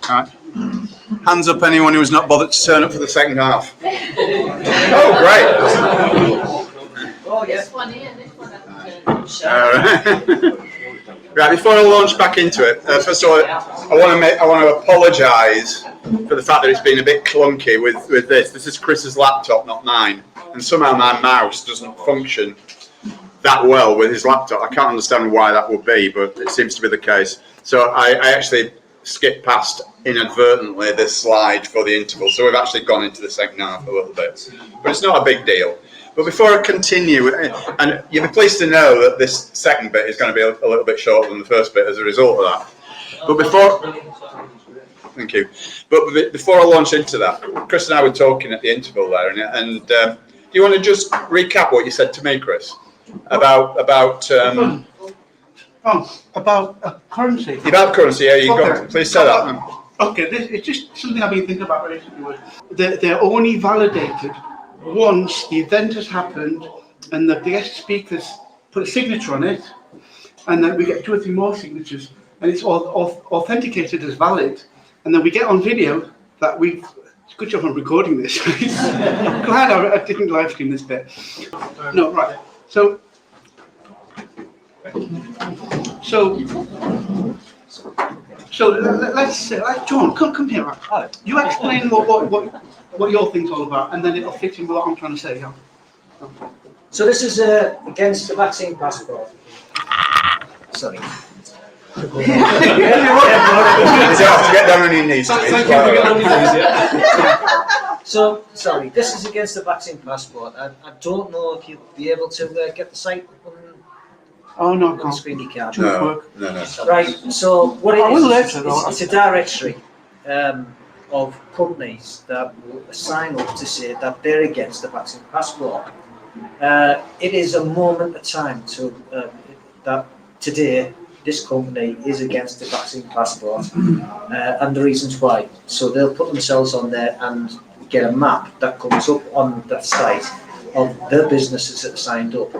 Right. Hands up anyone who's not bothered to turn up for the second half. Oh, great. Oh, yes. This one here, this one. Right, before I launch back into it, first of all, I want to apologise for the fact that it's been a bit clunky with this. This is Chris's laptop, not mine, and somehow my mouse doesn't function that well with his laptop. I can't understand why that would be, but it seems to be the case. So I actually skipped past inadvertently this slide for the interval, so we've actually gone into the second half a little bit, but it's not a big deal. But before I continue, and you'll be pleased to know that this second bit is going to be a little bit shorter than the first bit as a result of that. But thank you. But before I launch into that, Chris and I were talking at the interval there, and do you want to just recap what you said to me, Chris, about currency. About currency, yeah, you got. Please say that. Okay, it's just something I've been thinking about recently. They're only validated once the event has happened and the guest speakers put a signature on it, and then we get 2 or 3 more signatures, and it's all authenticated as valid, and then we get on video that we've. It's a good job I'm recording this. I'm glad I didn't live stream this bit. No, right. So let's John, come here. Right? You explain what your thing's all about, and then it'll fit in with what I'm trying to say. Yeah? So this is against the vaccine passport. Sorry. You don't have to get down on your knees. So sorry, this is against the vaccine passport. I don't know if you'll be able to get the site Oh no, on the screen. You can't. No. Right. So what it is, it's a directory of companies that will sign up to say that they're against the vaccine passport. It is a moment of time to that today this company is against the vaccine passport and the reasons why. So they'll put themselves on there and get a map that comes up on that site of the businesses that signed up.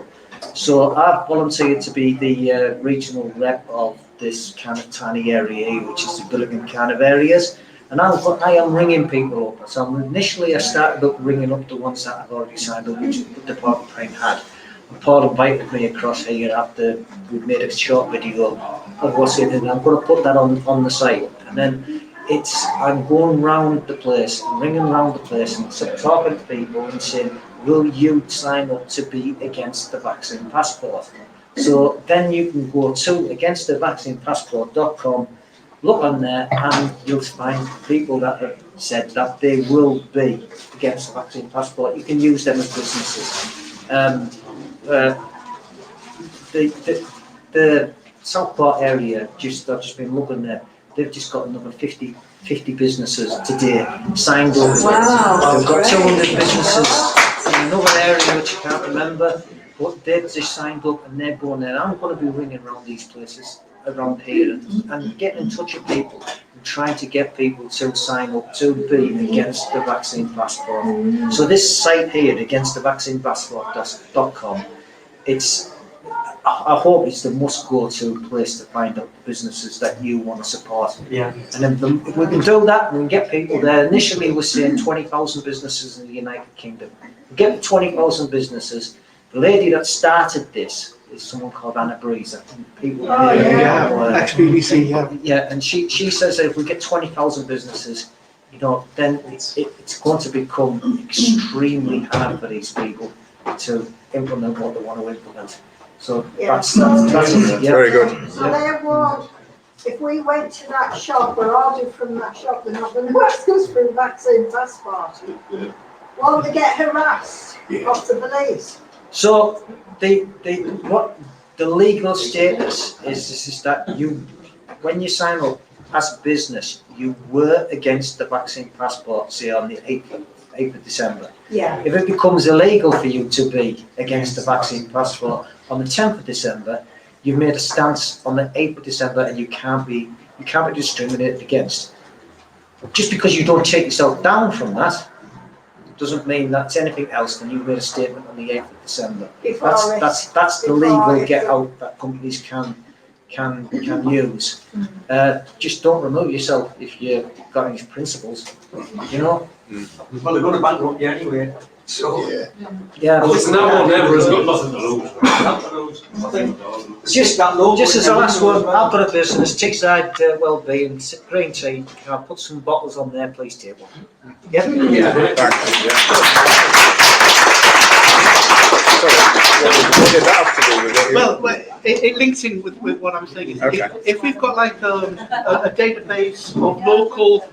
So I've volunteered to be the regional rep of this kind of tiny area here, which is the Billigan kind of areas. And I am ringing people up. So initially I started up ringing up the ones that have already signed up, which the Porky Pound had. And Paul invited me across here after we've made a short video of what's in it. And I'm going to put that on the site. And then I'm going round the place, ringing around the place and talking to people and saying, will you sign up to be against the vaccine passport? So then you can go to againstthevaccinepassport.com, look on there, and you'll find people that have said that they will be against the vaccine passport. You can use them as businesses. The Southport area, I've just been looking there, they've just got another 50 businesses today signed up. Wow. They've got 200 businesses in another area which I can't remember, but they've just signed up and they're going there. I'm going to be ringing around these places around here and getting in touch with people and trying to get people to sign up to be against the vaccine passport. So this site here, againstthevaccinepassport.com, I hope it's the must-go-to place to find out the businesses that you want to support. Yeah. And if we can do that, we can get people there. Initially, we're saying 20,000 businesses in the United Kingdom. We get 20,000 businesses. The lady that started this is someone called Anna Breezer. People ex-BBC, yeah, and she says that if we get 20,000 businesses, then it's going to become extremely hard for these people to implement what they want to implement. So that's it. Yeah. Very good. So they won't, if we went to that shop or ordered from that shop, they're not going to ask us for a vaccine passport. Won't they get harassed off the police? So what the legal status is that when you sign up as a business, you were against the vaccine passport, say on the 8th of December. Yeah. If it becomes illegal for you to be against the vaccine passport on the 10th of December, you've made a stance on the 8th of December and you can't be discriminated against. just because you don't take yourself down from that doesn't mean that's anything else than you made a statement on the 8th of December. That's the legal get out that companies can use. Just don't remove yourself if you've got any principles, you know. Well, they're going to bankrupt you anyway. So Yeah. well, it's now or never. Has got nothing to lose. Nothing to lose. I think Just as a last one, I've got a business, Tickside Wellbeing, Green Tea. Can I put some bottles on there, please, table? Yeah. What did that have to do with it? Well, it links in with what I'm saying. Okay. If we've got like a database of local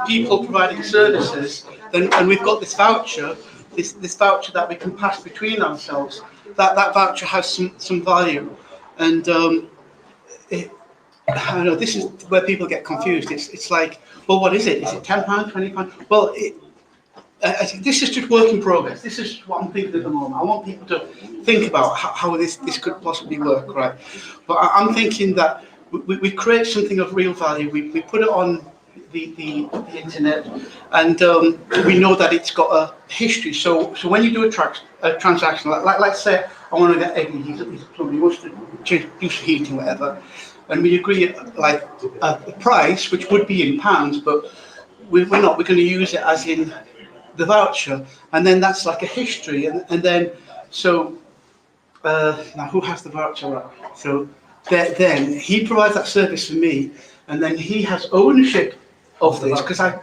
people providing services, then and we've got this voucher, this voucher that we can pass between ourselves, that voucher has some value, and I don't know, this is where people get confused. It's like, well, what is it? Is it £10, £20? Well, this is just work in progress. This is what I'm thinking at the moment. I want people to think about how this could possibly work, right? But I'm thinking that we create something of real value. We put it on the internet, and we know that it's got a history. So when you do a transaction, like let's say I want to get Eddie, he's a plumber, he wants to do some heating, whatever, and we agree like a price which would be in pounds, but we're not. We're going to use it as in the voucher, and then that's like a history, and then so now who has the voucher? Right? So then he provides that service for me, and then he has ownership of this because I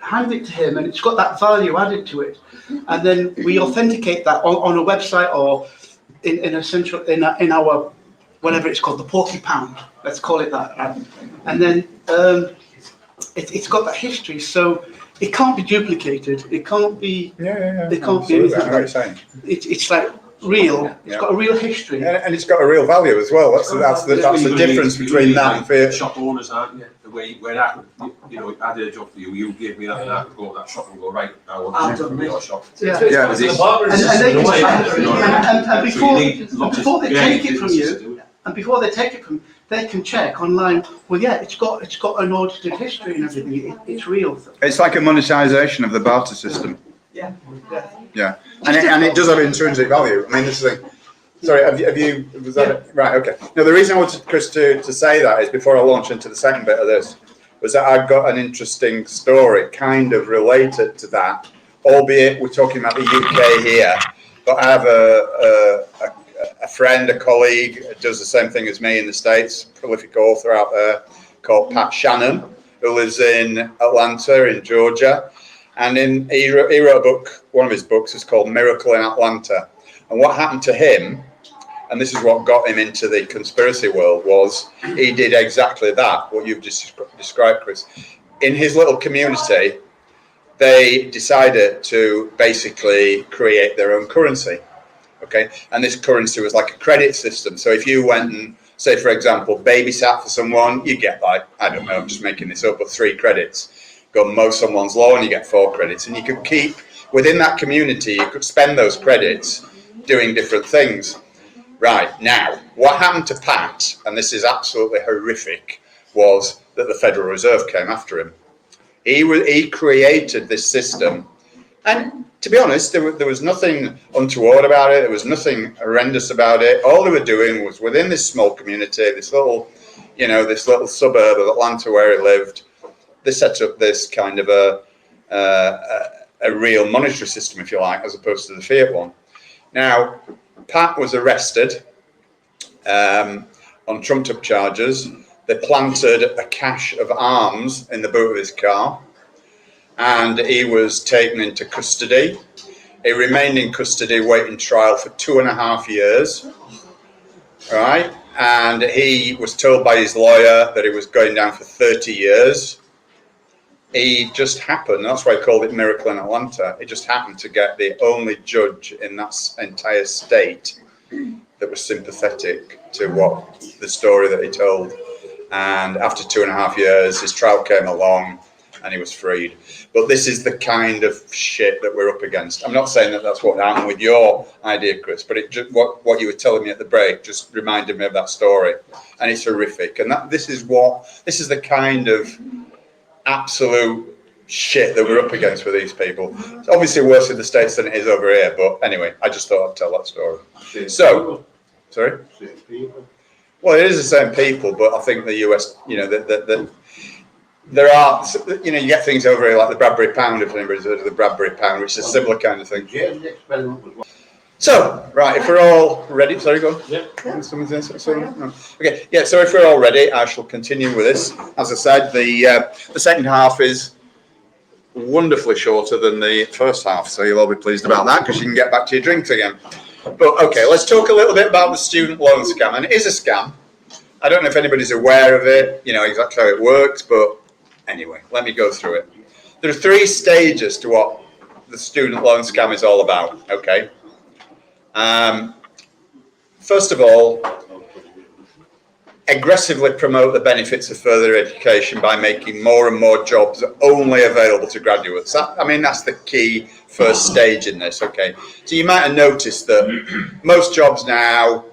hand it to him, and it's got that value added to it, and then we authenticate that on a website or in a central in our whatever it's called, the Porky Pound. Let's call it that, right? And then it's got that history, so it can't be duplicated. It can't be. It can't be anything. I know what you're saying. It's like real. It's got a real history, and it's got a real value as well. That's the difference between that and fiat. Shop owners, aren't you? The way where that, you know, I did a job for you. You gave me that, and I could go to that shop and go, right, I want to check your shop. Yeah. Yeah. And before they take it from you, they can check online. Well, yeah, it's got an audited history and everything. It's real. It's like a monetisation of the barter system. Yeah. Yeah, and it does have intrinsic value. I mean, this thing. Sorry, have you? Was that it? Right? Okay. No, the reason I wanted Chris to say that is before I launch into the second bit of this, was that I've got an interesting story, kind of related to that, albeit we're talking about the UK here. But I have a friend, a colleague, who does the same thing as me in the States, prolific author out there called Pat Shannon, who lives in Atlanta, in Georgia. And he wrote a book, one of his books is called Miracle in Atlanta. And what happened to him, and this is what got him into the conspiracy world, was he did exactly that, what you've just described, Chris. In his little community, they decided to basically create their own currency. Okay, and this currency was like a credit system. So if you went and, say, for example, babysat for someone, you get like, I don't know, I'm just making this up, but 3 credits. Go mow someone's lawn, you get 4 credits. And you could keep, within that community, you could spend those credits doing different things. Right, now, what happened to Pat, and this is absolutely horrific, was that the Federal Reserve came after him. He created this system, and to be honest, there was nothing untoward about it. There was nothing horrendous about it. All they were doing was within this small community, this little suburb of Atlanta where he lived. They set up this kind of a real monetary system, if you like, as opposed to the fiat one. Now, Pat was arrested on trumped-up charges. They planted a cache of arms in the boot of his car, and he was taken into custody. He remained in custody, waiting trial for 2.5 years. Right, and he was told by his lawyer that he was going down for 30 years. He just happened, that's why I called it Miracle in Atlanta, he just happened to get the only judge in that entire state that was sympathetic to what the story that he told. And after 2.5 years, his trial came along and he was freed. But this is the kind of shit that we're up against. I'm not saying that that's what happened with your idea, Chris, but it just, what you were telling me at the break just reminded me of that story. And it's horrific. And this is the kind of absolute shit that we're up against with these people. It's obviously worse in the States than it is over here, but anyway, I just thought I'd tell that story. So, sorry? Well, it is the same people, but I think the US, you know, there are, you know, you get things over here like the Bradbury Pound, if anybody's heard of the Bradbury Pound, which is a similar kind of thing. So, right, if we're all ready, sorry, go on. Yeah. Someone's in, no. Okay, yeah, so if we're all ready, I shall continue with this. As I said, the second half is wonderfully shorter than the first half, so you'll all be pleased about that because you can get back to your drinks again. But okay, let's talk a little bit about the student loan scam, and it is a scam. I don't know if anybody's aware of it, you know, exactly how it works, but anyway, let me go through it. There are 3 stages to what the student loan scam is all about, okay? First of all, aggressively promote the benefits of further education by making more and more jobs only available to graduates. That's the key first stage in this, okay? So you might have noticed that most jobs now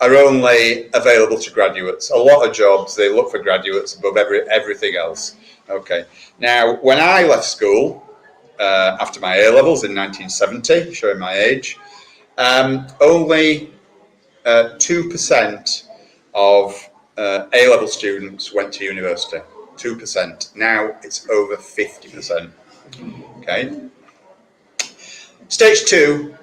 are only available to graduates. A lot of jobs, they look for graduates above everything else, okay? Now, when I left school, after my A-levels in 1970, showing my age, only 2% of A-level students went to university. 2%. Now it's over 50%. Okay. Stage 2,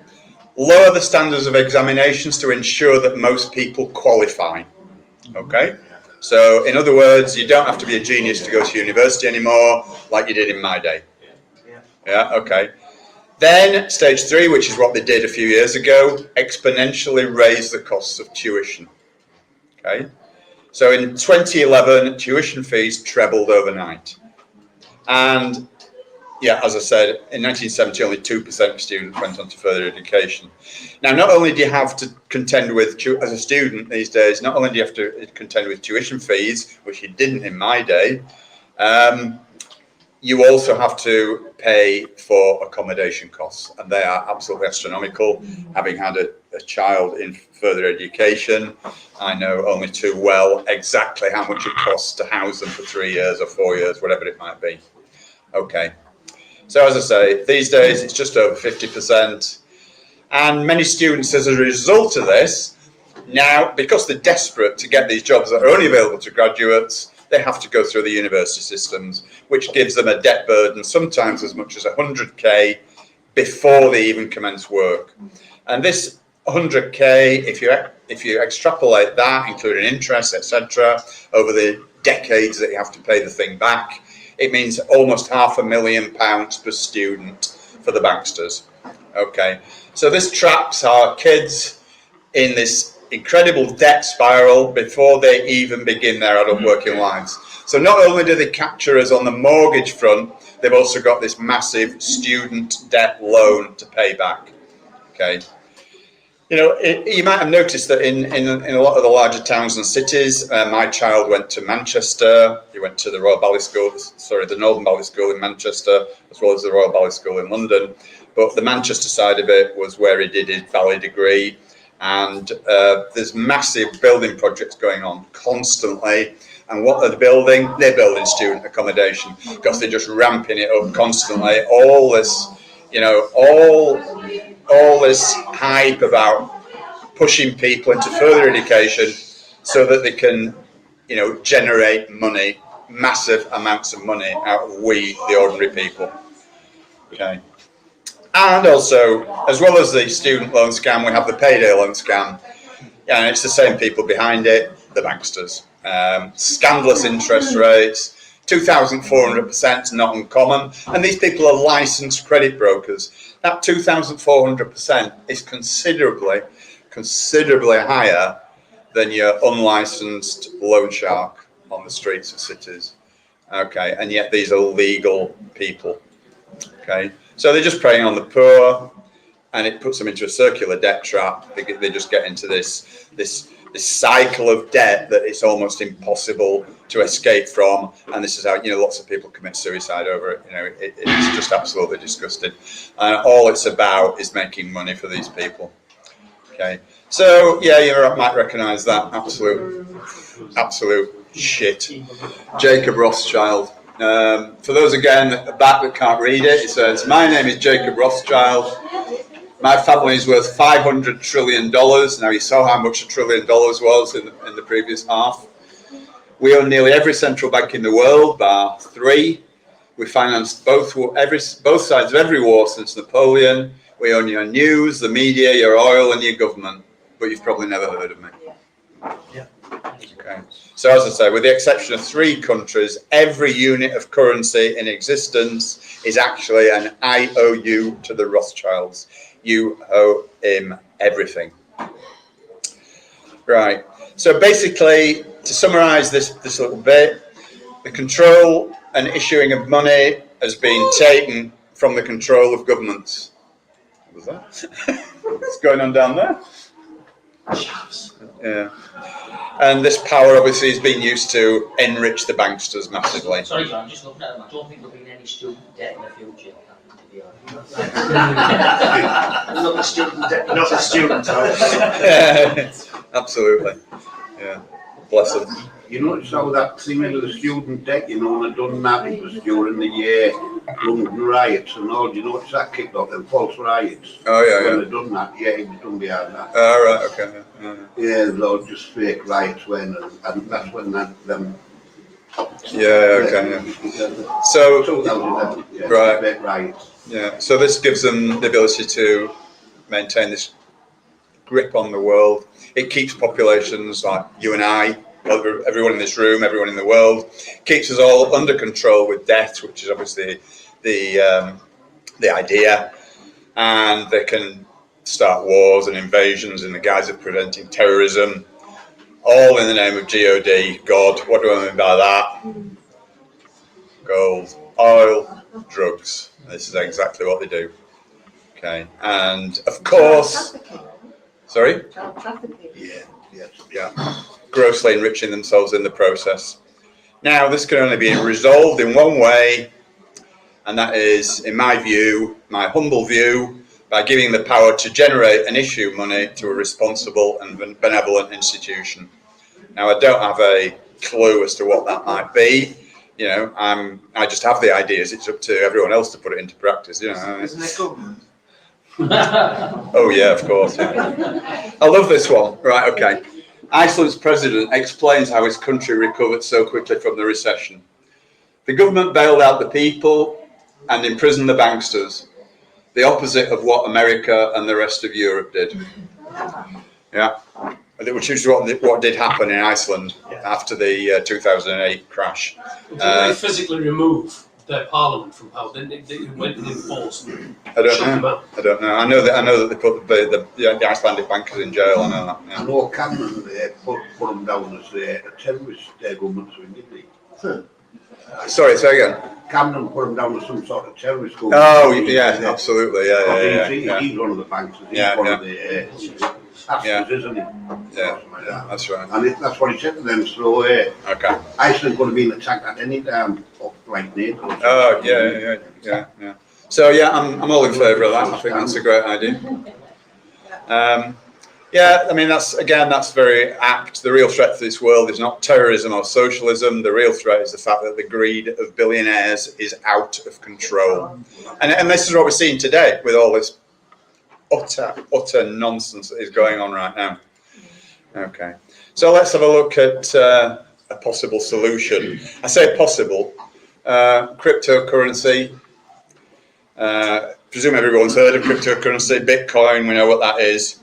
lower the standards of examinations to ensure that most people qualify. Okay. So in other words, you don't have to be a genius to go to university anymore, like you did in my day. Yeah. Okay. Then stage 3, which is what they did a few years ago, exponentially raise the costs of tuition. Okay, so in 2011, tuition fees trebled overnight, and yeah, as I said, in 1970, only 2% of students went on to further education. Now, not only do you have to contend with, as a student these days, not only do you have to contend with tuition fees, which you didn't in my day, you also have to pay for accommodation costs, and they are absolutely astronomical. Having had a child in further education, I know only too well exactly how much it costs to house them for 3 years or 4 years, whatever it might be. Okay, so as I say, these days it's just over 50%, and many students, as a result of this, now, because they're desperate to get these jobs that are only available to graduates, they have to go through the university systems, which gives them a debt burden, sometimes as much as 100k before they even commence work. And this 100k, if you extrapolate that, including interest, etc., over the decades that you have to pay the thing back, it means almost £500,000 per student for the banksters. Okay, so this traps our kids in this incredible debt spiral before they even begin their adult working lives. So not only do they capture us on the mortgage front, they've also got this massive student debt loan to pay back. Okay, you know, you might have noticed that in a lot of the larger towns and cities, my child went to Manchester. He went to the Royal Ballet School, the Northern Ballet School in Manchester, as well as the Royal Ballet School in London. But the Manchester side of it was where he did his ballet degree. And there's massive building projects going on constantly. And what are they building? They're building student accommodation because they're just ramping it up constantly. All this, you know, all this hype about pushing people into further education so that they can, you know, generate money, massive amounts of money out of we, the ordinary people. Okay. And also, as well as the student loan scam, we have the payday loan scam. And it's the same people behind it, the banksters. Scandalous interest rates, 2,400% is not uncommon. And these people are licensed credit brokers. That 2,400% is considerably higher than your unlicensed loan shark on the streets of cities. Okay, and yet these are legal people. Okay. So they're just preying on the poor, and it puts them into a circular debt trap. They just get into this cycle of debt that it's almost impossible to escape from. And this is how, you know, lots of people commit suicide over it. You know, it's just absolutely disgusting. And all it's about is making money for these people. Okay, so yeah, you might recognise that absolute shit. Jacob Rothschild. For those again at the back that can't read it, it says, "My name is Jacob Rothschild. My family is worth $500 trillion. Now you saw how much $1 trillion was in the previous half. We own nearly every central bank in the world, bar 3. We financed both sides of every war since Napoleon. We own your news, the media, your oil, and your government. But you've probably never heard of me." Yeah. Okay. So as I say, with the exception of 3 countries, every unit of currency in existence is actually an IOU to the Rothschilds. You owe him everything. Right. So basically, to summarise this little bit, the control and issuing of money has been taken from the control of governments. What was that? What's going on down there? Yeah. And this power obviously is being used to enrich the banksters massively. Sorry, John, I'm just looking at them. I don't think there'll be any student debt in the future. Not the student debt, not the student Absolutely. Yeah. Bless them. You notice how that thing with the student debt, you know, and I done that, it was during the London riots and all. You notice that kicked off them false riots. Oh yeah, when they done that, yeah, it was done behind that. Oh right, okay. Yeah, they were just fake riots when, and that's when them. Yeah, okay. Yeah. So 2011, yeah, right. fake riots. Yeah. So this gives them the ability to maintain this grip on the world. It keeps populations like you and I, everyone in this room, everyone in the world, keeps us all under control with debt, which is obviously the idea, and they can start wars and invasions in the guise of preventing terrorism, all in the name of God. What do I mean by that? Gold, oil, drugs. This is exactly what they do. Okay, and of course, sorry? Yeah, yes. Yeah, grossly enriching themselves in the process. Now, this can only be resolved in one way, and that is, in my view, my humble view, by giving the power to generate and issue money to a responsible and benevolent institution. Now, I don't have a clue as to what that might be. You know, I just have the ideas. It's up to everyone else to put it into practice. You know, Isn't it government? Oh yeah, of course. Yeah. I love this one. Right, okay. Iceland's president explains how his country recovered so quickly from the recession. The government bailed out the people and imprisoned the banksters, the opposite of what America and the rest of Europe did. Yeah, which is what did happen in Iceland after the 2008 crash. Did they physically remove their parliament from power? They went in force. I don't know. I know that they put the Icelandic bankers in jail. I know that. Yeah. I know Cameron put them down as a terrorist government, so didn't he? Sorry, say again. Cameron put them down as some sort of terrorist government. Oh yeah, absolutely. Yeah. He's one of the bankers. He's Yeah, one yeah. of the isn't he? Yeah, Like that. that's right. And that's what he said to them. So Okay. Iceland could have been attacked at any time, up like NATO. Oh yeah. So yeah, I'm all in favour of that. I think that's a great idea. Yeah, I mean that's very apt. The real threat to this world is not terrorism or socialism. The real threat is the fact that the greed of billionaires is out of control, and this is what we're seeing today with all this utter nonsense that is going on right now. Okay, so let's have a look at a possible solution. I say possible. Cryptocurrency. Presume everyone's heard of cryptocurrency. Bitcoin, we know what that is.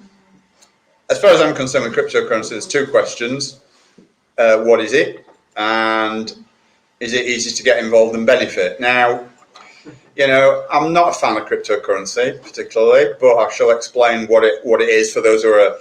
As far as I'm concerned with cryptocurrency, there's 2 questions. What is it? And is it easy to get involved and benefit? Now, you know, I'm not a fan of cryptocurrency particularly, but I shall explain what it is for those who are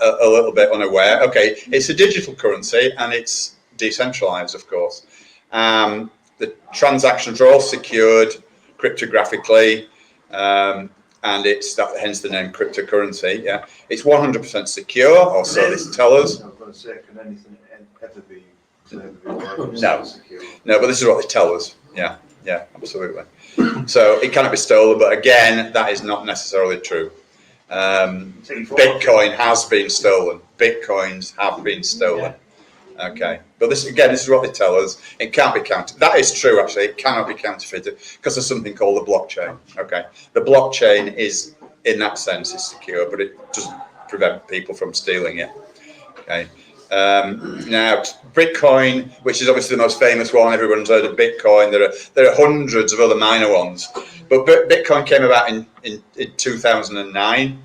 a little bit unaware. Okay, it's a digital currency and it's decentralized, of course. The transactions are all secured cryptographically, and it's hence the name cryptocurrency. Yeah, it's 100% secure, or so they tell us. I was going to say, can anything ever be secure? No, but this is what they tell us. Yeah, absolutely. So it cannot be stolen, but again, that is not necessarily true. Bitcoin has been stolen. Bitcoins have been stolen. Okay, but this is what they tell us. It can't be counterfeited. That is true, actually. It cannot be counterfeited because there's something called the blockchain. Okay, the blockchain is, in that sense, is secure, but it doesn't prevent people from stealing it. Okay. Now, Bitcoin, which is obviously the most famous one, everyone's heard of Bitcoin. There are hundreds of other minor ones, but Bitcoin came about in 2009.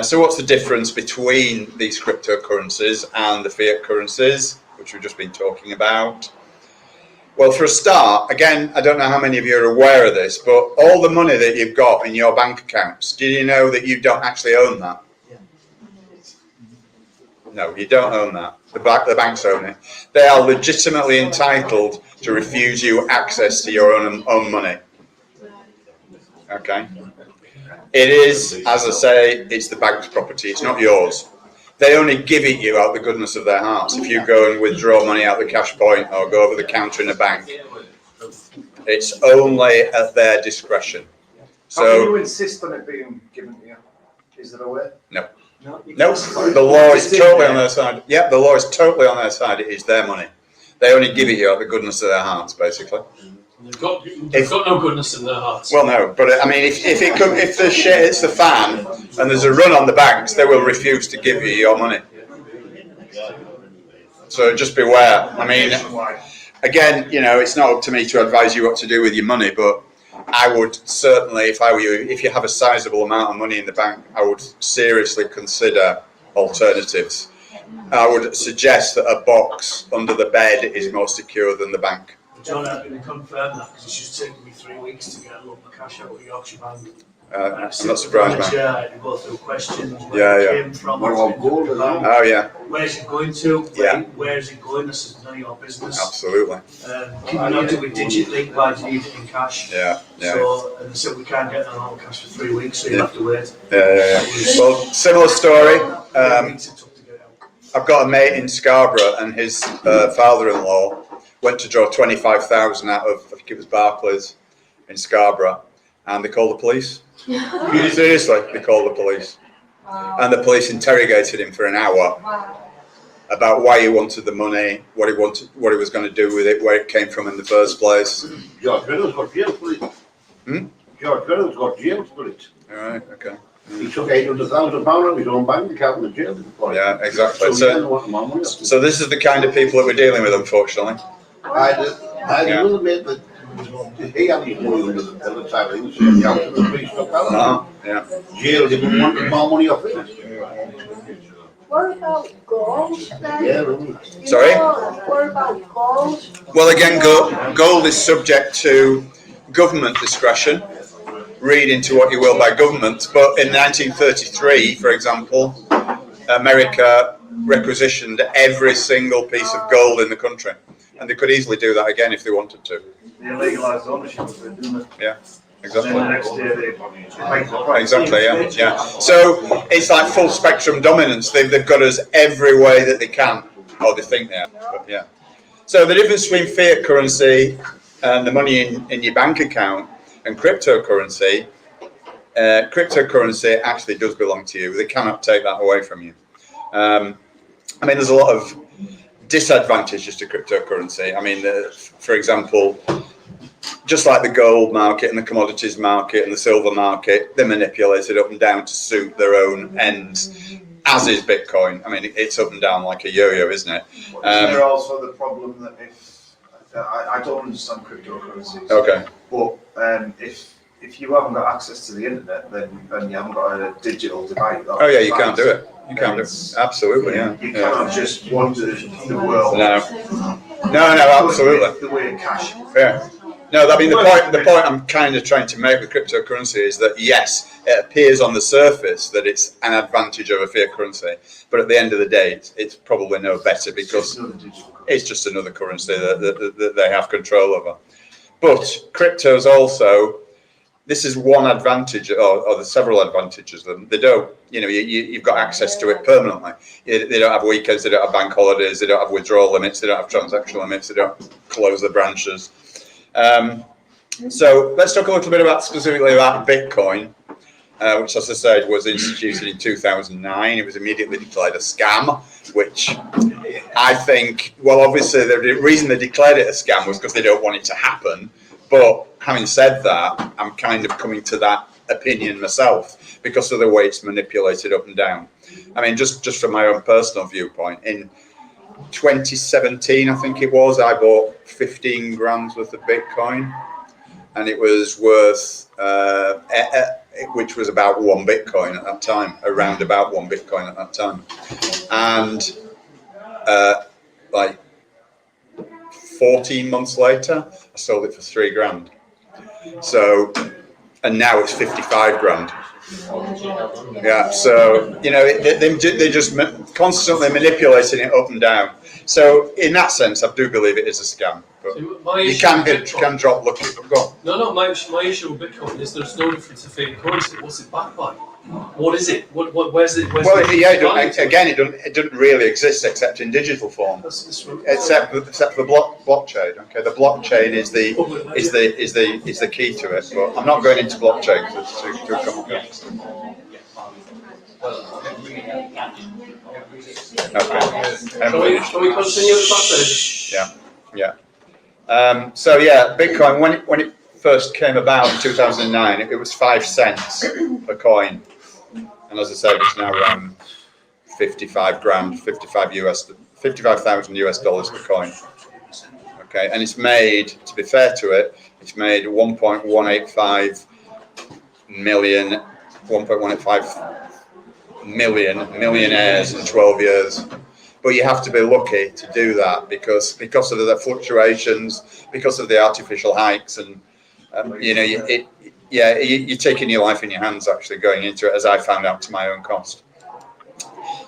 So what's the difference between these cryptocurrencies and the fiat currencies, which we've just been talking about? Well, for a start, again, I don't know how many of you are aware of this, but all the money that you've got in your bank accounts, do you know that you don't actually own that? No, you don't own that. The banks own it. They are legitimately entitled to refuse you access to your own money. Okay? It is, as I say, it's the bank's property. It's not yours. They only give it you out of the goodness of their hearts. If you go and withdraw money out of the cash point or go over the counter in a bank, it's only at their discretion. How can you insist on it being given to you? Is there a way? No. No, the law is totally on their side. Yeah, the law is totally on their side. It is their money. They only give it you out of the goodness of their hearts, basically. They've got no goodness in their hearts. Well, no, but I mean, if the shit hits the fan and there's a run on the banks, they will refuse to give you your money. So just beware. I mean, again, it's not up to me to advise you what to do with your money, but I would certainly, if I were you, if you have a sizable amount of money in the bank, I would seriously consider alternatives. I would suggest that a box under the bed is more secure than the bank. John, I can confirm that because it's just taken me 3 weeks to get a lump of cash out of Yorkshire Bank. I'm not surprised, man. I had to go through questions, where it came from, oh yeah, where's it going to, yeah, where's it going, this is none of your business. Absolutely. Can you not do it digitally, why do you need it in cash? Yeah. So, and they said we can't get an amount of cash for 3 weeks, so you have to wait. Yeah. Well, similar story. I've got a mate in Scarborough, and his father-in-law went to draw 25,000 out of, I think it was Barclays in Scarborough, and they called the police. Seriously, they called the police. And the police interrogated him for an hour about why he wanted the money, what he was going to do with it, where it came from in the first place. George Reynolds got jailed for it. George Reynolds got jailed for it. All right, okay. He took £800,000 out of his own bank account and jailed him for it. Yeah, exactly. So this is the kind of people that we're dealing with, unfortunately. I had another mate that he had his money under the table. He was in the house and the police took that out. Jailed him and wanted more money off it. What about gold then? Yeah, Sorry? What about gold? Well, again, gold is subject to government discretion. Read into what you will by government. But in 1933, for example, America requisitioned every single piece of gold in the country. And they could easily do that again if they wanted to. They legalised ownership of it, didn't they? Yeah, exactly. And then the next day they Exactly, yeah. So it's like full spectrum dominance. They've got us every way that they can, or they think they are. But yeah. So the difference between fiat currency and the money in your bank account and cryptocurrency, cryptocurrency actually does belong to you. They cannot take that away from you. I mean, there's a lot of disadvantages to cryptocurrency. I mean, for example, just like the gold market and the commodities market and the silver market, they manipulate it up and down to suit their own ends, as is Bitcoin. I mean, it's up and down like a yo-yo, isn't it? Isn't there also the problem that I don't understand cryptocurrencies. Okay. But if you haven't got access to the internet, and you haven't got a digital device. Oh yeah, you can't do it. You can't do it. Absolutely, yeah. You cannot just wander the world. No, absolutely. The way cash. Yeah. No, I mean the point I'm kind of trying to make with cryptocurrency is that yes, it appears on the surface that it's an advantage over fiat currency, but at the end of the day, it's probably no better because it's just another currency that they have control over. But cryptos also, this is one advantage, or the several advantages of them. They don't, you've got access to it permanently. They don't have weekends, they don't have bank holidays, they don't have withdrawal limits, they don't have transaction limits, they don't close the branches. So let's talk a little bit specifically about Bitcoin. which, as I said, was instituted in 2009. It was immediately declared a scam, which I think, well, obviously the reason they declared it a scam was because they don't want it to happen. But having said that, I'm kind of coming to that opinion myself because of the way it's manipulated up and down. I mean, just from my own personal viewpoint, in 2017, I think it was, I bought 15 grams worth of Bitcoin, and it was worth, which was about 1 Bitcoin at that time, around about 1 Bitcoin at that time. And like 14 months later, I sold it for 3 grand. So, and now it's 55 grand. Yeah, so, you know, they're just constantly manipulating it up and down. So, in that sense, I do believe it is a scam. But you can drop lucky. Go on. No, my issue with Bitcoin is there's no difference to fake currency. What's it backed by? What is it? Where's it? Well, again, it doesn't really exist except in digital form, except for the blockchain. Okay, the blockchain is the key to it. But I'm not going into blockchain because it's too complicated. Okay. Can we continue with that? Yeah. So yeah, Bitcoin when it first came about in 2009, it was 5 cents per coin, and as I said, it's now around 55,000 US dollars per coin. Okay, and it's made, to be fair to it, it's made 1.185 million millionaires in 12 years. But you have to be lucky to do that because of the fluctuations, because of the artificial hikes, and you know, you're taking your life in your hands actually going into it, as I found out to my own cost.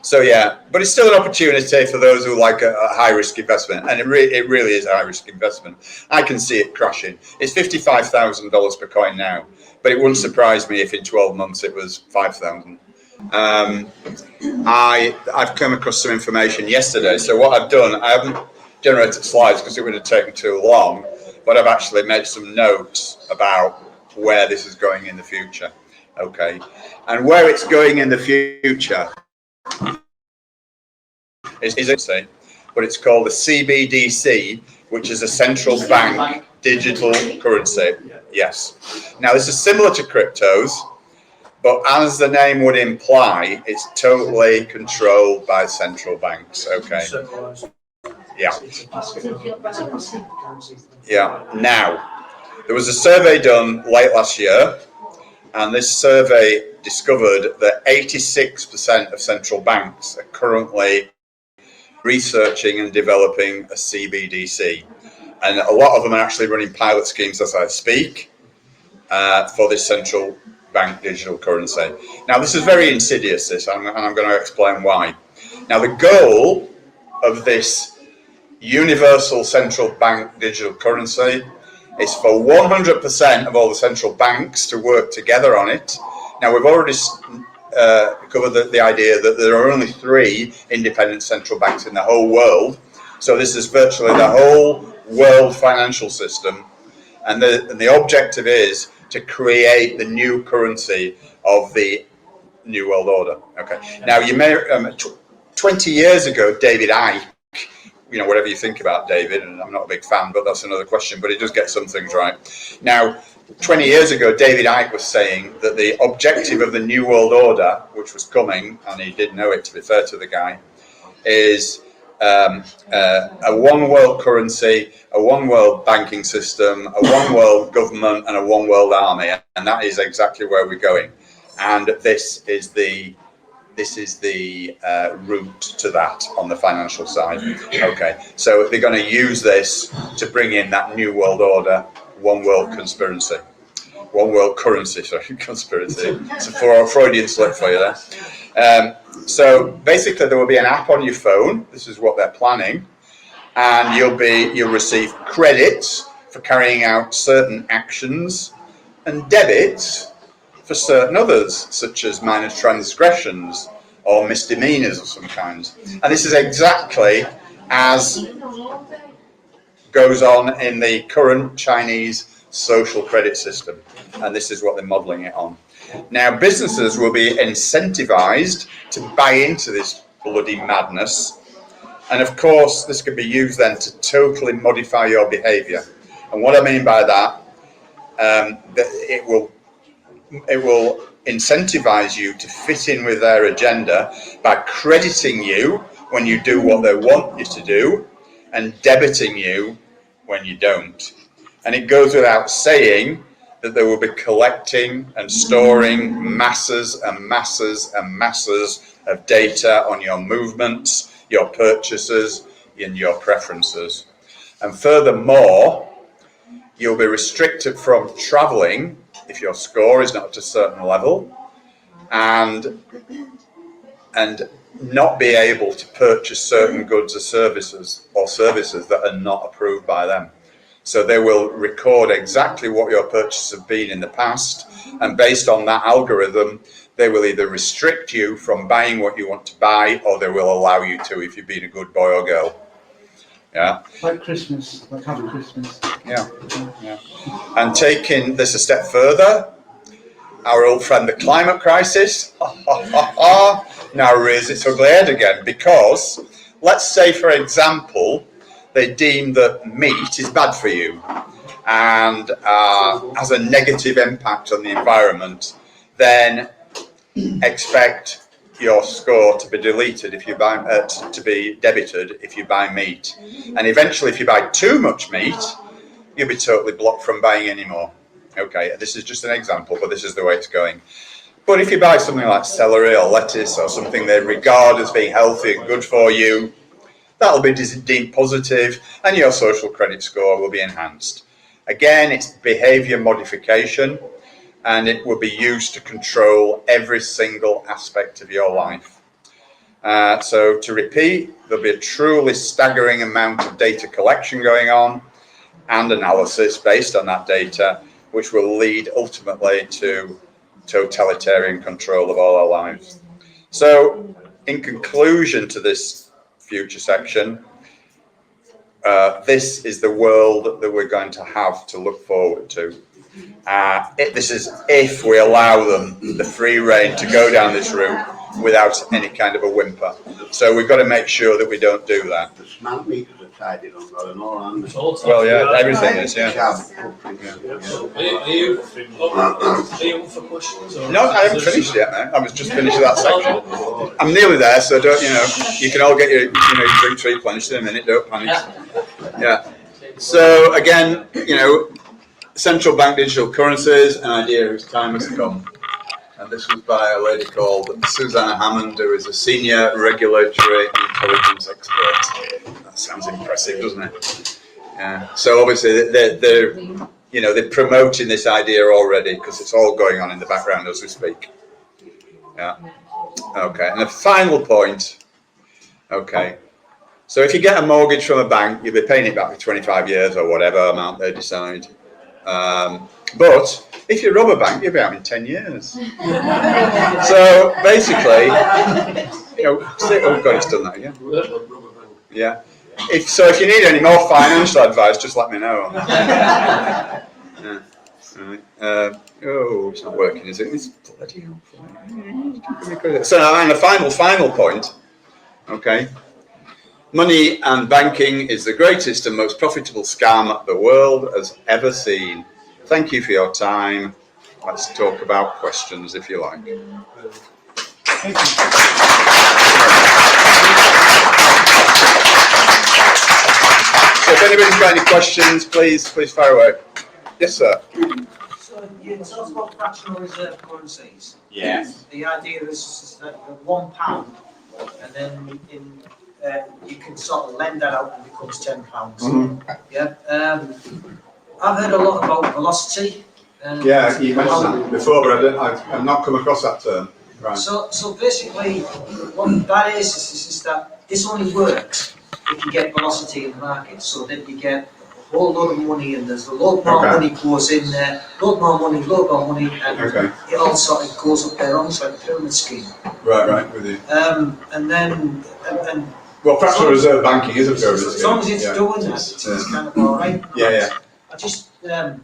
So yeah, but it's still an opportunity for those who like a high risk investment, and it really is a high risk investment. I can see it crashing. It's $55,000 per coin now, but it wouldn't surprise me if in 12 months it was 5,000. I've come across some information yesterday. So what I've done, I haven't generated slides because it would have taken too long, but I've actually made some notes about where this is going in the future. Okay, and where it's going in the future is but it's called the CBDC, which is a central bank digital currency. Yes. Now this is similar to cryptos, but as the name would imply, it's totally controlled by central banks. Okay. Yeah. Yeah. Now, there was a survey done late last year, and this survey discovered that 86% of central banks are currently researching and developing a CBDC. And a lot of them are actually running pilot schemes as I speak for this central bank digital currency. Now, this is very insidious, and I'm going to explain why. Now, the goal of this universal central bank digital currency is for 100% of all the central banks to work together on it. Now, we've already covered the idea that there are only 3 independent central banks in the whole world. So this is virtually the whole world financial system. And the objective is to create the new currency of the New World Order. Okay. Now, you may 20 years ago, David Icke, you know, whatever you think about David, and I'm not a big fan, but that's another question, but he does get some things right. Now, 20 years ago, David Icke was saying that the objective of the New World Order, which was coming, and he did know it, to be fair to the guy, is a one world currency, a one world banking system, a one world government, and a one world army, and that is exactly where we're going. And this is the route to that on the financial side. Okay, so they're going to use this to bring in that new world order, one world conspiracy, one world currency. Sorry, conspiracy. It's a Freudian slip for you there. So basically, there will be an app on your phone. This is what they're planning, and you'll receive credits for carrying out certain actions and debits for certain others, such as minor transgressions or misdemeanors of some kinds. And this is exactly as goes on in the current Chinese social credit system. And this is what they're modeling it on. Now, businesses will be incentivized to buy into this bloody madness. And of course, this can be used then to totally modify your behavior. And what I mean by that, that it will incentivize you to fit in with their agenda by crediting you when you do what they want you to do and debiting you when you don't. And it goes without saying that they will be collecting and storing masses and masses and masses of data on your movements, your purchases, and your preferences. And furthermore, you'll be restricted from travelling if your score is not at a certain level, and not be able to purchase certain goods or services that are not approved by them. So they will record exactly what your purchases have been in the past, and based on that algorithm, they will either restrict you from buying what you want to buy, or they will allow you to if you've been a good boy or girl. Yeah. Like Christmas, like having Christmas. Yeah. And taking this a step further, our old friend the climate crisis now rears its ugly head again, because let's say, for example, they deem that meat is bad for you and has a negative impact on the environment, then expect your score to be deleted if you buy to be debited if you buy meat. And eventually, if you buy too much meat, you'll be totally blocked from buying any more. Okay, this is just an example, but this is the way it's going. But if you buy something like celery or lettuce or something they regard as being healthy and good for you, that'll be deemed positive and your social credit score will be enhanced. Again, it's behaviour modification, and it will be used to control every single aspect of your life. So to repeat, there'll be a truly staggering amount of data collection going on and analysis based on that data, which will lead ultimately to totalitarian control of all our lives. So in conclusion to this future section, this is the world that we're going to have to look forward to. This is if we allow them the free rein to go down this route without any kind of a whimper. So we've got to make sure that we don't do that. The smart meters are tied in on that and all, aren't they? Well, yeah, everything is, yeah. Are you up for questions? Or No, I haven't finished yet, man. I was just finishing that section. I'm nearly there, so don't, you can all get your drinks replenished in a minute, don't panic. Yeah. So again, central bank digital currencies, an idea whose time has come. And this was by a lady called Susanna Hammond, who is a senior regulatory intelligence expert. That sounds impressive, doesn't it? Yeah. So obviously they're promoting this idea already, because it's all going on in the background as we speak. Yeah. Okay. And the final point. Okay. So if you get a mortgage from a bank, you'll be paying it back for 25 years or whatever amount they decide. But if you rob a bank, you'll be out in 10 years. So basically, oh God, it's done that again. Yeah. If you need any more financial advice, just let me know. Yeah. Right. It's not working, is it? It's bloody helpful. So, and the final point. Okay. Money and banking is the greatest and most profitable scam the world has ever seen. Thank you for your time. Let's talk about questions if you like. Thank you. So if anybody's got any questions, please fire away. Yes, sir. So you talked about fractional reserve currencies. Yes. The idea is that £1, and then you can sort of lend that out and it becomes £10. Mm-hmm. Yeah. I've heard a lot about velocity. Yeah, you mentioned that before, but I've not come across that term. Right. So basically, what that is that this only works if you get velocity in the market, so that you get a whole lot of money, and there's a lot more money goes in there, lot more money, and it all sort of goes up there, almost like a pyramid scheme. Right, with you. And then well, fractional reserve banking is a pyramid scheme. As long as it's doing that, it's kind of all right. Yeah. I just, I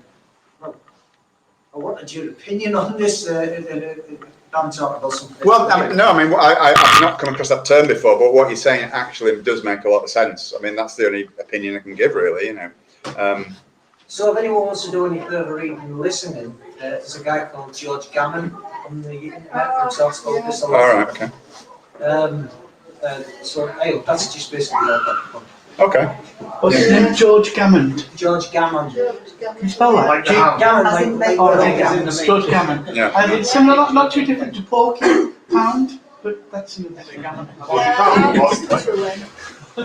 wanted your opinion on this. I'm talking about something. Well, I've not come across that term before, but what you're saying actually does make a lot of sense. I mean, that's the only opinion I can give, really, you know. So if anyone wants to do any further reading and listening, there's a guy called George Gammon on the internet for himself called this. All right, okay. So hey, that's just basically all that. Okay. What's his name? George Gammon. George Gammon. Can you spell that? Gammon, like Oh, okay. George Gammon. Yeah. And it's similar, not too different to Porky Pound, but that's another Gammon.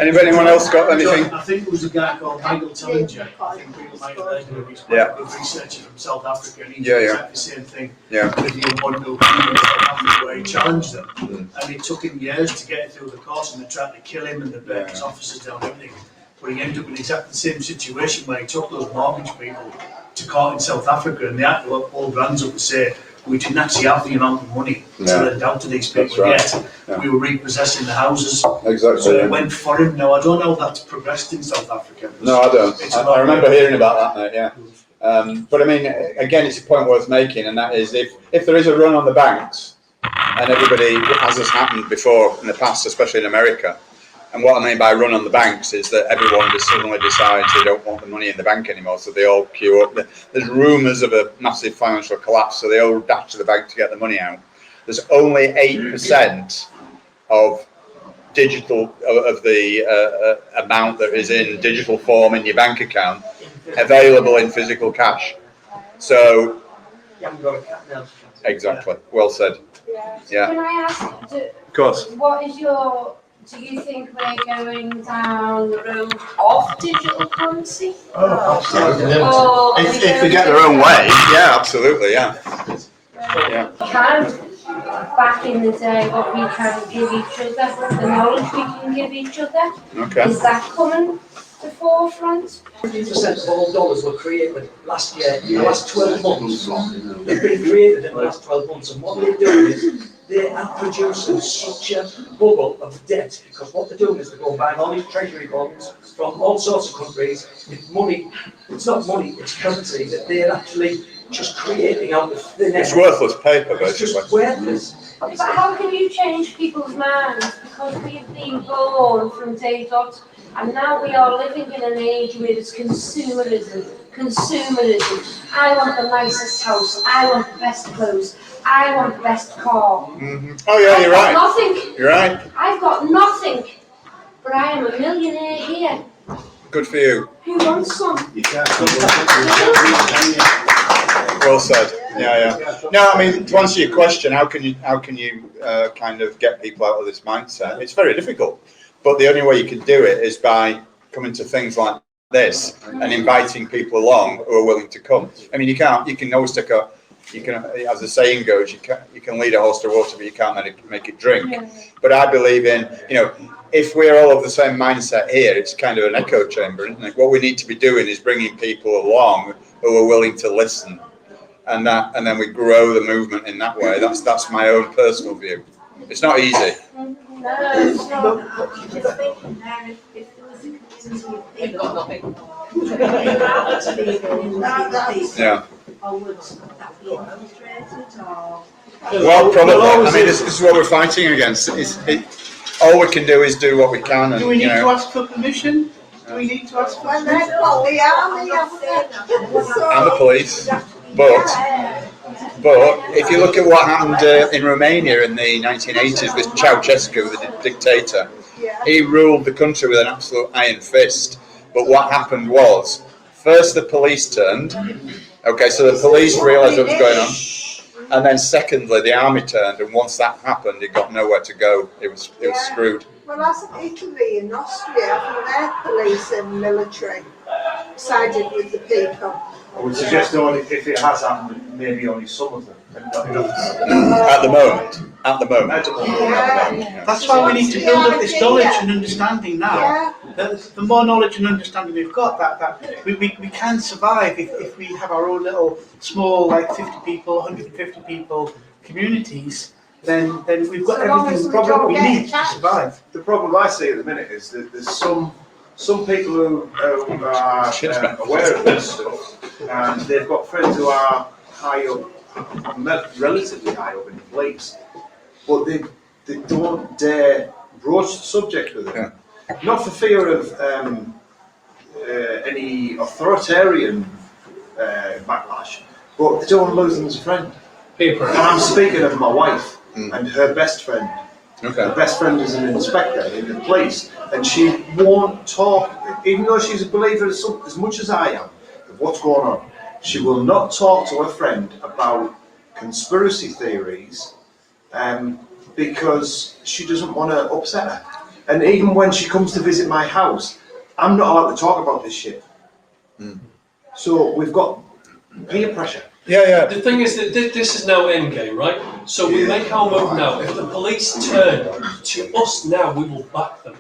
Anyone else got anything? I think it was a guy called Michael Tillinger. I think people might have heard of him. He's quite a good researcher from South Africa, and he did exactly the same thing. Yeah. With the Umbondo in South Africa, where he challenged them, and it took him years to get through the course, and they tried to kill him, and they burnt his officers down, and everything. But he ended up in exactly the same situation where he took those mortgage people to court in South Africa, and they had to hold hands up and say, we didn't actually have the amount of money to lend out to these people yet. We were repossessing the houses. Exactly. So it went for him. Now, I don't know if that's progressed in South Africa. No, I don't. I remember hearing about that, mate, yeah. But I mean, again, it's a point worth making, and that is if there is a run on the banks, and everybody, as has happened before in the past, especially in America, and what I mean by run on the banks is that everyone just suddenly decides they don't want the money in the bank anymore, so they all queue up. There's rumours of a massive financial collapse, so they all dash to the bank to get the money out. There's only 8% of digital, of the amount that is in digital form in your bank account available in physical cash. So, exactly, well said. Yeah. Can I ask, Of course. what is do you think we're going down the road of digital currency? Oh, absolutely. If they get their own way, yeah, absolutely, yeah. Back in the day, what we can give each other, the knowledge we can give each other, is that coming to the forefront? 50% of all dollars were created last year, in the last 12 months. They've been created in the last 12 months, and what they're doing is they are producing such a bubble of debt, because what they're doing is they're going buying all these treasury bonds from all sorts of countries with money. It's not money, it's currency that they're actually just creating out of thin air. It's worthless paper, It's basically. just worthless. But how can you change people's minds? Because we've been born from day dot, and now we are living in an age where it's consumerism. I want the nicest house. I want the best clothes. I want the best car. Mm-hmm. Oh yeah, you're right. Nothing. You're right. I've got nothing, but I am a millionaire here. Good for you. Who wants some? Well said. Yeah. No, I mean, to answer your question, how can you kind of get people out of this mindset? It's very difficult, but the only way you can do it is by coming to things like this and inviting people along who are willing to come. I mean, you can always as the saying goes, you can lead a horse to water, but you can't make it drink. Yeah. But I believe in, if we're all of the same mindset here, it's kind of an echo chamber, isn't it? What we need to be doing is bringing people along who are willing to listen, and then we grow the movement in that way. That's my own personal view. It's not easy. No, it's not. Just thinking there, if there was a community of They've got nothing. Yeah. or would that be illustrated or? Well, probably. I mean, this is what we're fighting against. All we can do is do what we can, and Do we need to ask for permission? Do we need to ask for Well, permission? they've got the army, haven't they? and the police. But if you look at what happened in Romania in the 1980s with Ceausescu, the dictator, he ruled the country with an absolute iron fist. But what happened was, first the police turned. Okay, so the police realised what was going on. And then secondly, the army turned, and once that happened, it got nowhere to go. It was screwed. Well, hasn't Italy and Austria, haven't their police and military sided with the people? I would suggest only if it has happened, maybe only some of them. At the moment. Yeah. That's why we need to build up this knowledge and understanding now. Yeah. The more knowledge and understanding we've got, that we can survive if we have our own little small, like 50 people, 150 people communities. Then we've got everything we need to survive. The problem I see at the minute is that there's some people who are aware of this stuff, and they've got friends who are high up, relatively high up in the police, but they don't dare broach the subject with it. Yeah. Not for fear of any authoritarian backlash, but they don't want to lose them as a friend. And I'm speaking of my wife and her best friend. Okay. Her best friend is an inspector in the police, and she won't talk, even though she's a believer as much as I am of what's going on. She will not talk to her friend about conspiracy theories because she doesn't want to upset her. And even when she comes to visit my house, I'm not allowed to talk about this shit. So we've got peer pressure. Yeah. The thing is that this is now endgame, right? So we make our move now. If the police turn to us now, we will back them.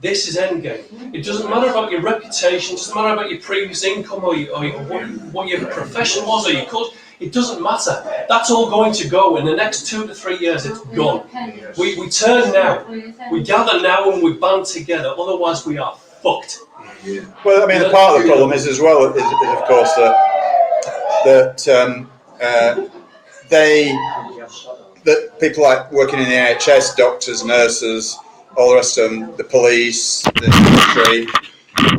This is endgame. It doesn't matter about your reputation, it doesn't matter about your previous income or what your profession was or your culture. It doesn't matter. That's all going to go. In the next 2 to 3 years, it's gone. We turn now. We gather now and we band together. Otherwise, we are fucked. Well, I mean, part of the problem is as well is of course that people like working in the NHS, doctors, nurses, all the rest of them, the police, the military,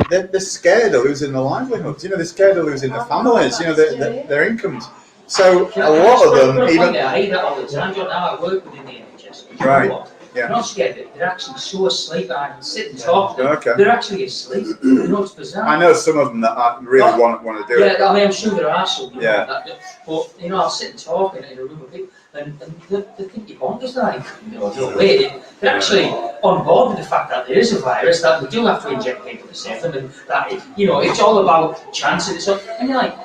they're scared of losing their livelihoods. They're scared of losing their families. Their incomes. So a lot of them even. I hear that all the time. Now I work within the NHS. Right. They're not scared. They're actually so asleep. I can sit and talk to them. Okay. They're actually asleep. It's bizarre. I know some of them that I really want to do it. Yeah, I mean, I'm sure there are some. Yeah. But I'll sit and talk in a room of people, and they think you're bonkers, like, no way. They're actually on board with the fact that there is a virus, that we do have to inject people to save them, and that it's all about chances. And you're like,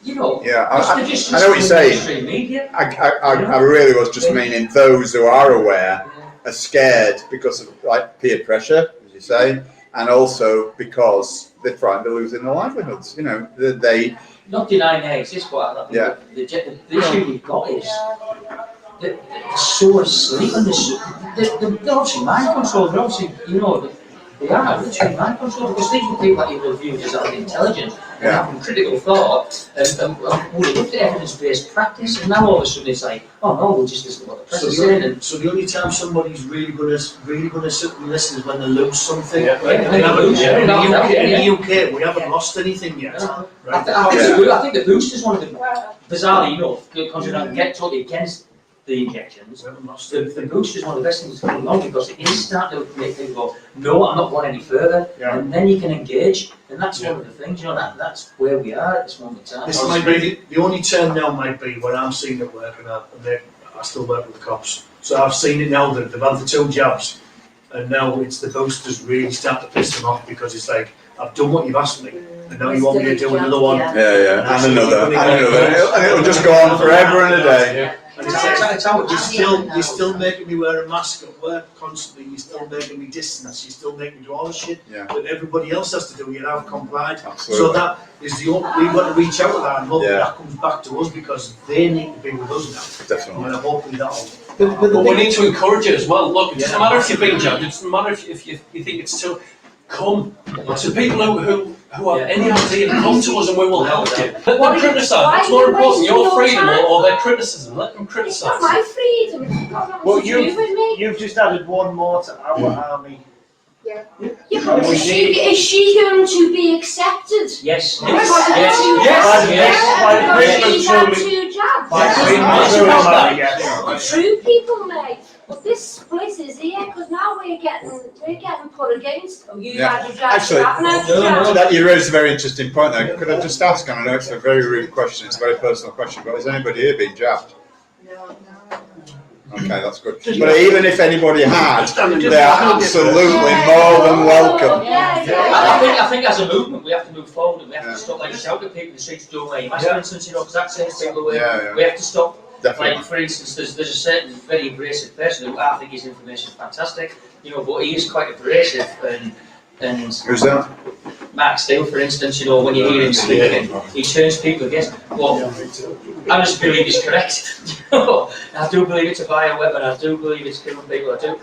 Yeah, I they're know just what you're saying. mainstream media. I really was just meaning those who are aware are scared because of peer pressure, as you say, and also because they're frightened of losing their livelihoods. They Not denying they exist, but I think the issue we've got is they're so asleep and they're obviously mind controlled. They're obviously, they are literally mind controlled because these are people that you will view as intelligent and having critical thought and would look at evidence-based practice, and now all of a sudden it's like, oh no, we'll just listen to what the press is saying. So the only time somebody's really going to sit and listen is when they lose something. Yeah. In the UK, we haven't Yeah. lost anything yet. No. Right? I think the boost is one of the, bizarrely enough, considering I get totally against the injections, the boost is one of the best things to come along because it is starting to make people go, no, I'm not going any further, and then you can engage, and that's one of the things, that's where we are at this moment in time. This might be the only turn now might be when I'm seeing it work, and I still work with the cops, so I've seen it now that they've had the 2 jabs, and now it's the boosters really start to piss them off because it's like, I've done what you've asked me, and now you want me to do another one. Yeah, and another, and it'll just go on forever and a day. And it's how you're still making me wear a mask at work constantly. You're still making me distance. You're still making me do all the shit that everybody else has to do. Yet I've complied. Absolutely. So that is the only we've got to reach out to that and hope that comes back to us because they need to be with us now. Definitely. And hopefully that'll. But we need to encourage it as well. Look, it doesn't matter if you've been jabbed. It doesn't matter if you think it's too. Come to people who have any idea, come to us and we will help you. Let them criticise. What's more important, your freedom or their criticism? Let them criticise. It's not my freedom. It's got nothing Well, to do with me. you've just added one more to our army. Yeah, but is she going to be accepted? Yes. Because she's had 2 jabs. True people may. But this split is here because now we're getting put against. Oh, you had your jab. Actually, you raised a very interesting point there. Could I just ask, and I know it's a very rude question, it's a very personal question, but has anybody here been jabbed? No. Okay, that's good. But even if anybody had, they are absolutely more than welcome. I think as a movement we have to move forward and we have to stop shouting at people in the streets doing away masks, for instance, because that sends people away. We have to stop. Definitely. Like for instance, there's a certain very abrasive person who I think his information is fantastic, but he is quite abrasive and Who's that? Mark Steele, for instance, when you hear him speaking, he turns people against. Well, I just believe he's correct. I do believe it's a bioweapon. I do believe it's killing people. I do,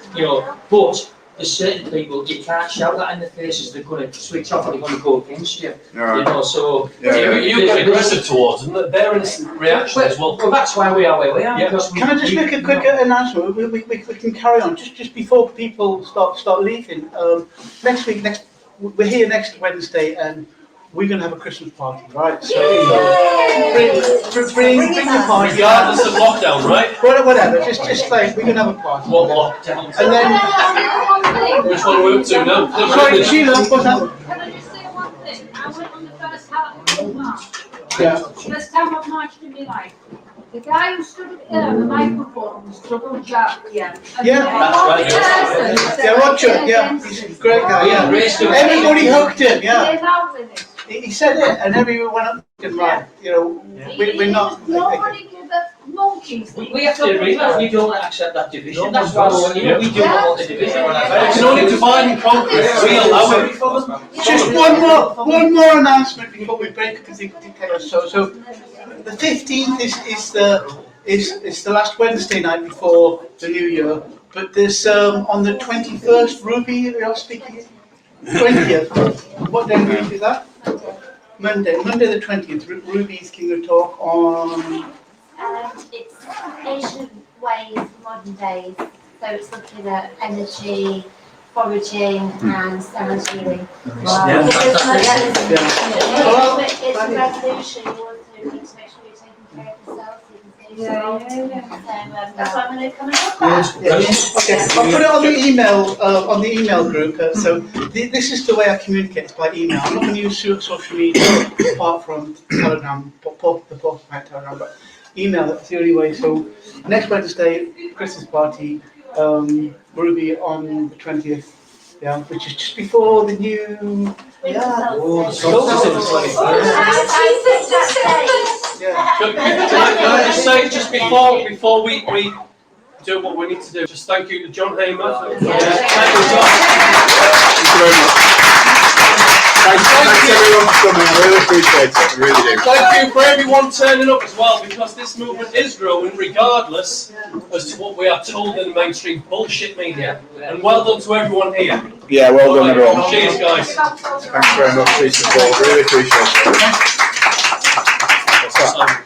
but there's certain people you can't shout that in the faces. They're going to switch off or they're going to go against you. Yeah. You know, so You get aggressive towards them. Their instant reaction as well. Well, that's why we are where we are. Yeah. Because Can I just make a quick announcement? We can carry on just before people start leaving. We're here next Wednesday, and we're going to have a Christmas party, right? So bring the party. Regardless of lockdown, right? Whatever. Just like we're going to have a party. What lockdown? And then Which one are we up to now? sorry, Sheila, what's that? Can I just say one thing? I went on the first half of March. Yeah. First time I've marched in my life. The guy who stood up there on the microphone was Double Jack. Yeah. Yeah. Yeah, Rothschild, yeah, he's a great guy, yeah. Everybody hooked him, yeah. He said it, and everyone went up and right, you know, we're not. Nobody gave a monkeys. we have to realise we don't accept that division. That's why we do not want the division. It's only divide and conquer. We allow it. Just one more announcement before we break up the chaos. So the 15th is the last Wednesday night before the New Year. But there's on the 21st, Ruby, you're speaking. 20th. What day week is that? Monday the 20th. Ruby's giving a talk on. It's ancient ways, modern days. So it's looking at energy, foraging, and cemetery healing. Yeah. It's a resolution. You want to need to make sure you're taking care of yourself. So that's why I'm going to come and talk about. Okay, I'll put it on the email group. So this is the way I communicate, it's by email. I'm not going to use social media apart from Telegram, the post about Telegram, but email, that's the only way. So next Wednesday, Christmas party, Ruby on the 20th, yeah, which is just before the new. Yeah. Oh, the solstice is the 21st. Yeah. Can I just say, just before we do what we need to do, just thank you to John Hamer. Thank you, John. Thank you very much. Thanks everyone for coming. I really appreciate it. I really do. Thank you for everyone turning up as well, because this movement is growing regardless as to what we are told in the mainstream bullshit media. And well done to everyone here. Yeah, well done everyone. Cheers, guys. Thanks very much for your support. Really appreciate it. What's that?